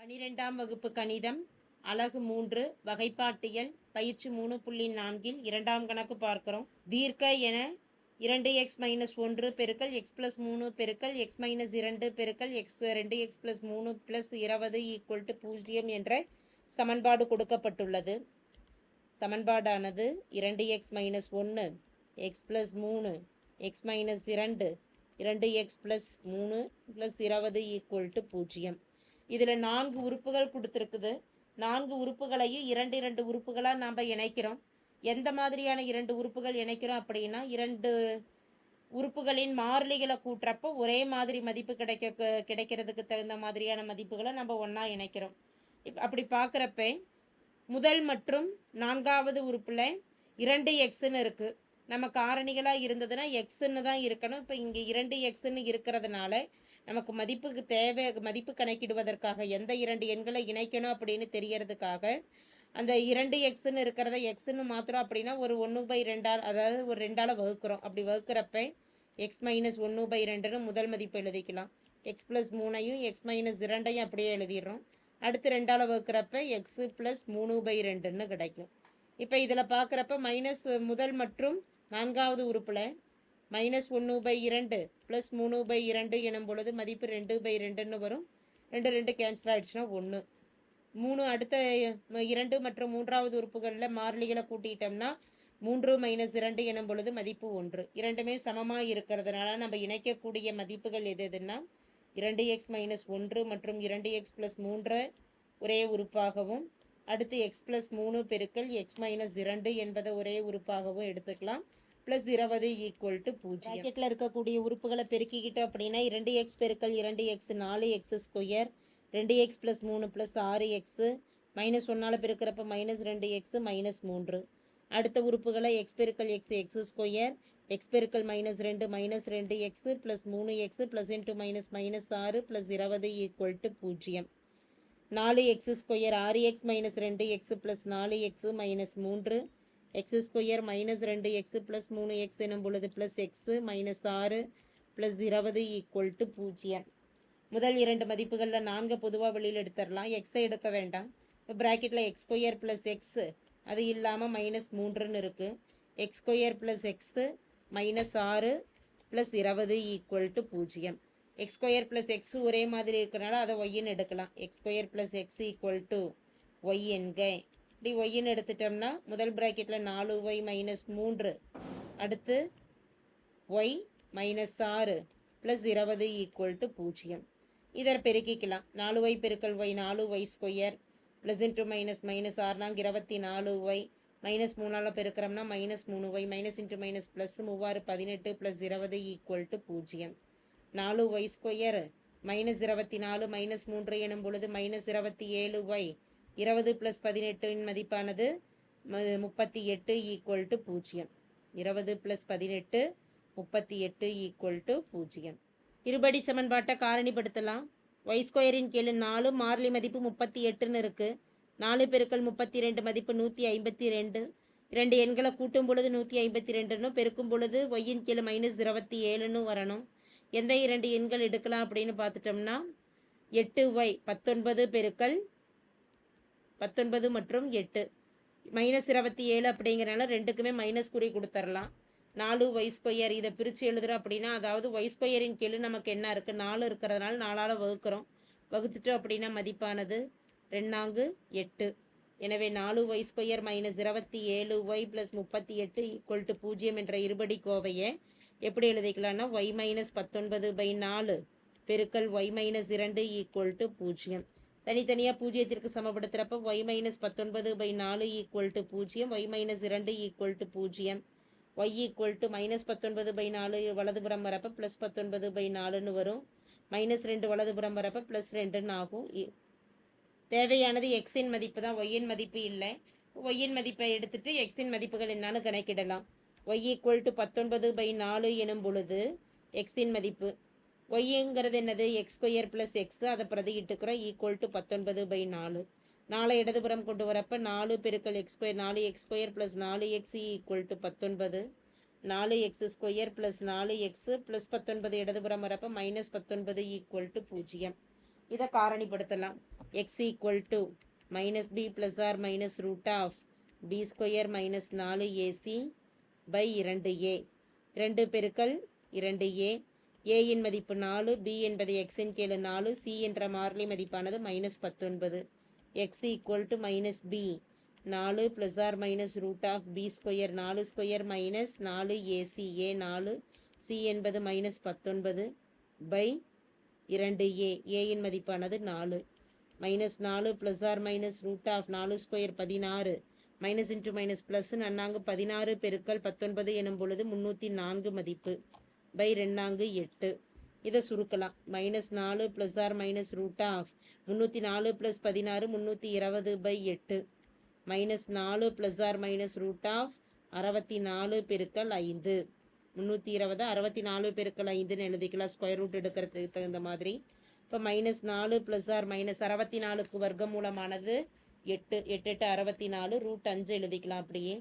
12ஆம் வகுப்பு கணிதம் அலகு 3 வகைப்பாட்டியல் பயிற்சி 3.4 இரண்டாம் கணக்கு பார்க்கிறோம். தீர்க்க என 2x-1 பெருக்கல் x+3 பெருக்கல் x-2 பெருக்கல் 2x+3 + 20 0 என்ற சமன்பாடு கொடுக்கப்பட்டுள்ளது. சமன்பாடானது 2x-1 x+3 x-2 2x+3 + 20 0. இதில் 4 உறுப்புகள் கொடுத்துருக்குது. 4 உறுப்புகளையும் 2 உறுப்புகளாக நாம் இணைக்கிறோம். எந்த மாதிரியான 2 உறுப்புகள் இணைக்கிறோம் அப்படின்னா, 2 உறுப்புகளின் மாறிலிகளை கூட்டுறப்போ ஒரே மாதிரி மதிப்பு கிடைக்கிறதுக்கு தகுந்த மாதிரியான மதிப்புகளை நம்ம ஒன்றா இணைக்கிறோம். அப்படி பார்க்குறப்ப முதல் மற்றும் 4வது உறுப்பில் 2xன்னு இருக்குது. நம்ம காரணிகளாக இருந்ததுன்னா எக்ஸுன்னு தான் இருக்கணும். இப்போ இங்கே 2xன்னு இருக்கிறதுனால நமக்கு மதிப்பு கணக்கிடுவதற்காக எந்த 2 எண்களை இணைக்கணும் அப்படின்னு தெரியறதுக்காக அந்த 2xன்னு இருக்கிறத எக்ஸுன்னு மாத்திரம் அப்படின்னா ஒரு 1/2 அதாவது ஒரு 2ஆல் வகுக்கிறோம். அப்படி வகுக்கிறப்ப x-1/2ன்னு முதல் மதிப்பு எழுதிக்கலாம். x+3ஐயும் x-2ஐயும் அப்படியே எழுதிடுறோம். அடுத்து 2ஆல் வகுக்கிறப்ப x+3/2ன்னு கிடைக்கும். இப்போ இதில் பார்க்குறப்ப முதல் மற்றும் 4வது உறுப்பில் -1/2 + 3/2 எனும் பொழுது மதிப்பு 2/2ன்னு வரும். 2 கேன்சல் ஆகிடுச்சுன்னா 1. 3 அடுத்த 2 மற்றும் 3வது உறுப்புகளில் மாறிலிகளை கூட்டிட்டோம்னா 3 - 2 எனும் பொழுது மதிப்பு 1. இரண்டுமே சமமாக இருக்கிறதுனால நம்ம இணைக்கக்கூடிய மதிப்புகள் எதுன்னா 2x-1 மற்றும் 2x+3 ஒரே உறுப்பாகவும், அடுத்து x+3 பெருக்கல் x-2 என்பதை ஒரே உறுப்பாகவும் எடுத்துக்கலாம். +20 = 0. ப்ராக்கெட்டில் இருக்கக்கூடிய உறுப்புகளை பெருக்கிக்கிட்டோம் அப்படின்னா 2x பெருக்கல் 2x 4x², 2x+3 + 6x, -1ஆல் பெருக்கிறப்ப -2x -3. அடுத்த உறுப்புகளை x பெருக்கல் x x², x பெருக்கல் -2 -2x + 3x +× -6 +20 = 0. 4x², 6x - 2x + 4x -3, x² -2x + 3x எனும் பொழுது +x -6 +20 = 0. முதல் 2 மதிப்புகளில் 4 பொதுவாக வெளியில் எடுத்துடலாம். எக்ஸை எடுக்க வேண்டாம். இப்போ ப்ராக்கெட்டில் x² + x அது இல்லாமல் -3ன்னு இருக்குது. x² + x -6 +20 = 0. x² + x ஒரே மாதிரி இருக்கிறனால அதை ஒய்ன்னு எடுக்கலாம். x² + x = y என்க. இப்படி ஒய்ன்னு எடுத்துட்டோம்னா முதல் ப்ராக்கெட்டில் 4y - 3, அடுத்து y -6 +20 = 0. இதை பெருக்கிக்கலாம். 4y பெருக்கல் y 4y² +× -6 24y, -3ஆல் பெருக்கிறோம்னா -3y, -× -+3 3 18 +20 = 0. 4y² -24 -3 எனும் பொழுது -27y, 20 + 18 மதிப்பானது 38 = 0. 20 + 18 38 = 0. இருபடி சமன்பாட்டை காரணிப்படுத்தலாம். y² கீழ் 4 மாறிலி மதிப்பு 38ன்னு இருக்குது. 4 பெருக்கல் 32 மதிப்பு 152. 2 எண்களை கூட்டும் பொழுது 152ன்னு, பெருக்கும் பொழுது y கீழ் -27ன்னு வரணும். எந்த 2 எண்கள் எடுக்கலாம் அப்படின்னு பார்த்துட்டோம்னா 8y 19 பெருக்கல் 19 மற்றும் 8 -27 அப்படிங்கிறனால ரெண்டுக்குமே மைனஸ் குறி கொடுத்துடலாம். 4y², இதை பிரித்து எழுதுகிறோம் அப்படின்னா, அதாவது y² கீழ் நமக்கு என்ன இருக்குது 4 இருக்கிறதுனால 4ஆல் வகுக்கிறோம். வகுத்துட்டோம் அப்படின்னா மதிப்பானது 2 8. எனவே 4y² -27y + 38 = 0 என்ற இருபடி கோவையை எப்படி எழுதிக்கலாம்னா y - 19/4 பெருக்கல் y - 2 = 0. தனித்தனியாக பூஜ்ஜியத்திற்கு சமப்படுத்துகிறப்ப y - 19/4 = 0, y - 2 = 0. y - 19/4 வலதுபுறம் வரப்போ +19/4ன்னு வரும். -2 வலதுபுறம் வரப்போ +2ன்னு ஆகும். தேவையானது எக்ஸின் மதிப்பு தான், ஒய்யின் மதிப்பு இல்லை. ஒய்யின் மதிப்பை எடுத்துட்டு எக்ஸின் மதிப்புகள் என்னன்னு கணக்கிடலாம். y = 19/4 எனும் பொழுது எக்ஸின் மதிப்பு ஒய்ங்கிறது என்னது x² + x, அதை பிரதியிட்டுக்கிறோம் = 19/4. 4 இடதுபுறம் கொண்டு வரப்போ 4 பெருக்கல் x² 4x² + 4x = 19. 4x² + 4x + 19 இடதுபுறம் வரப்போ -19 = 0. இதை காரணிப்படுத்தலாம். X equal to minus b plus or minus root of b square minus 4ac by 2a. 2 பெருக்கல் 2a. ஏயின் மதிப்பு 4, பி என்பது எக்ஸின் கீழ் 4, சி என்ற மாறிலி மதிப்பானது -19. X equal to minus b 4 plus or minus root of b square 4 square minus 4ac. A 4, c என்பது -19 by 2a. ஏயின் மதிப்பானது 4. -4 plus or minus root of 4 square 16, minus into minus plus நன்னாங்கு 16 பெருக்கல் 19 எனும் பொழுது 304 மதிப்பு பை 2 8. இதை சுருக்கலாம். -4 plus or minus root of 304 plus 16 320 by 8. -4 plus or minus root of 64 பெருக்கல் 5. 320 64 பெருக்கல் 5ன்னு எழுதிக்கலாம் ஸ்கொயர் ரூட் எடுக்கிறதுக்கு தகுந்த மாதிரி. இப்போ -4 ப்ளஸ் ஆர் மைனஸ் 64க்கு வர்க்கமூலமானது 8. 8 8 64 ரூட் 5 எழுதிக்கலாம். அப்படியே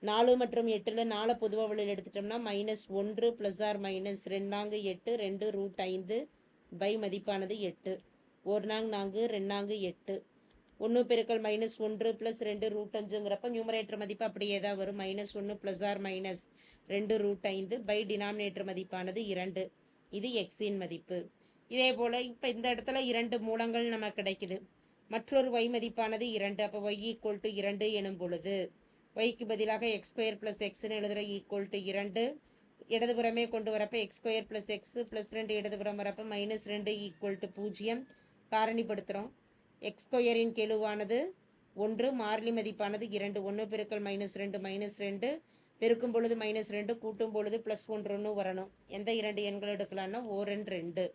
4 மற்றும் 8ல் 4 பொதுவாக வெளியில் எடுத்துட்டோம்னா -1 plus or minus 2 8 2 root 5 by மதிப்பானது 8. 1 4 2 8. 1 பெருக்கல் -1 ப்ளஸ் 2 ரூட் 5ங்கிறப்ப நியூமரேட்டர் மதிப்பு அப்படியே தான் வரும். -1 plus or minus 2 root 5 by denominator மதிப்பானது 2. இது எக்ஸின் மதிப்பு. இதே போல் இப்போ இந்த இடத்துல 2 மூலங்கள் நமக்கு கிடைக்குது. மற்றொரு y மதிப்பானது 2. அப்போ y ஈக்குவல் டு 2 எனும் பொழுது yக்கு பதிலாக எக்ஸ் ஸ்கொயர் ப்ளஸ் எக்ஸ்ன்னு எழுதுகிற ஈக்குவல் டு 2. இடதுபுறமே கொண்டு வரப்போ X square plus X plus 2 இடதுபுறம் வரப்போ -2 ஈக்குவல் டு 0. காரணிப்படுத்துகிறோம். எக்ஸ் ஸ்கொயரின் கெழுவானது 1, மாறிலி மதிப்பானது 2. 1 பெருக்கல் -2 -2 பெருக்கும் பொழுது -2 கூட்டும் பொழுது +1 வரணும். எந்த 2 எண்கள் எடுக்கலாம்னா ஓரெண் 2.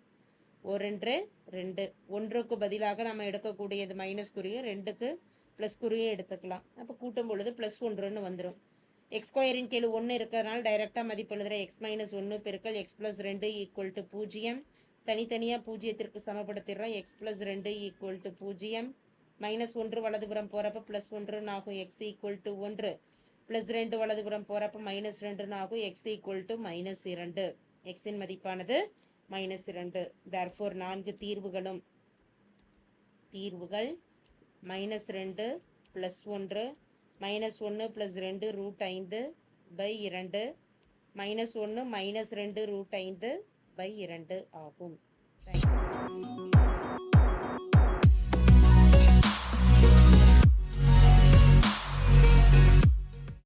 ஓரென்று 2. 1க்கு பதிலாக நம்ம எடுக்கக்கூடியது மைனஸ் குறியும், 2க்கு ப்ளஸ் குறியும் எடுத்துக்கலாம். அப்போ கூட்டும் பொழுது +1 வந்துடும். எக்ஸ் ஸ்கொயரின் கீழ் 1 இருக்கிறதுனால டைரெக்டாக மதிப்பு எழுதுகிற x-1 பெருக்கல் x + 2 ஈக்குவல் டு 0. தனித்தனியாக பூஜ்ஜியத்திற்கு சமப்படுத்திடுறோம். x + 2 equal to 0. -1 வலதுபுறம் போகிறப்ப +1 ஆகும். x equal to 1. +2 வலதுபுறம் போகிறப்ப -2 ஆகும். x equal to -2. எக்ஸின் மதிப்பானது -2. therefore 4 தீர்வுகள் -2 +1 -1 + 2 ரூட் 5 பை 2 -1 -2 ரூட் 5 பை 2 ஆகும். தேங்க்யூ.